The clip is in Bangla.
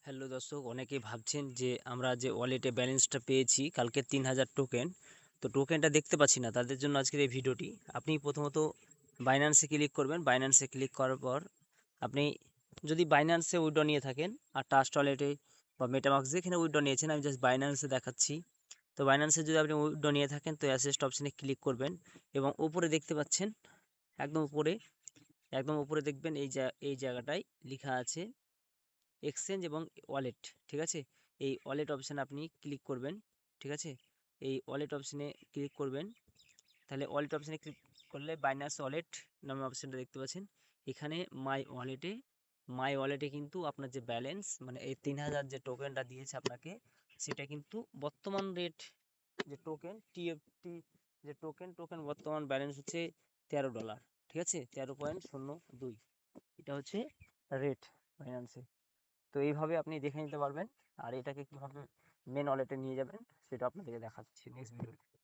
হ্যালো দর্শক, অনেকেই ভাবছেন যে আমরা যে ওয়ালেটে ব্যালেন্সটা পেয়েছি কালকে 3000 টোকেন, তো টোকেনটা দেখতে পাচ্ছি না। তাদের জন্য আজকের এই ভিডিওটি। আপনি প্রথমত বাইন্যান্সে ক্লিক করবেন। বাইন্যান্সে ক্লিক করার পর আপনি যদি বাইন্যান্সে উইথড্র নিয়ে থাকেন আর ট্রাস্ট ওয়ালেটে বা মেটামাক্স যেখানে উইথড্র নিয়েছেন, আমি জাস্ট বাইন্যান্সে দেখাচ্ছি। তো বাইন্যান্সে যদি আপনি উইথড্র নিয়ে থাকেন তো অ্যাসেস্ট অপশানে ক্লিক করবেন এবং উপরে দেখতে পাচ্ছেন, একদম উপরে দেখবেন এই জায়গাটায় লেখা আছে এক্সচেঞ্জ এবং ওয়ালেট। ঠিক আছে, এই ওয়ালেট অপশানে আপনি ক্লিক করবেন। ঠিক আছে, এই ওয়ালেট অপশানে ক্লিক করবেন। তাহলে ওয়ালেট অপশানে ক্লিক করলে বাইন্যান্স ওয়ালেট নামে অপশানটা দেখতে পাচ্ছেন। এখানে মাই ওয়ালেটে কিন্তু আপনার যে ব্যালেন্স, মানে এই 3000 যে টোকেনটা দিয়েছে আপনাকে, সেটা কিন্তু বর্তমান রেট যে টোকেন টিএফটি যে টোকেন বর্তমান ব্যালেন্স হচ্ছে $13। ঠিক আছে, 13.02 এটা হচ্ছে রেট বাইন্যান্সে। তো এইভাবে আপনি দেখে নিতে পারবেন। আর এটাকে কীভাবে মেন ওয়ালেটে নিয়ে যাবেন সেটা আপনাদেরকে দেখাচ্ছি নেক্সট ভিডিওতে।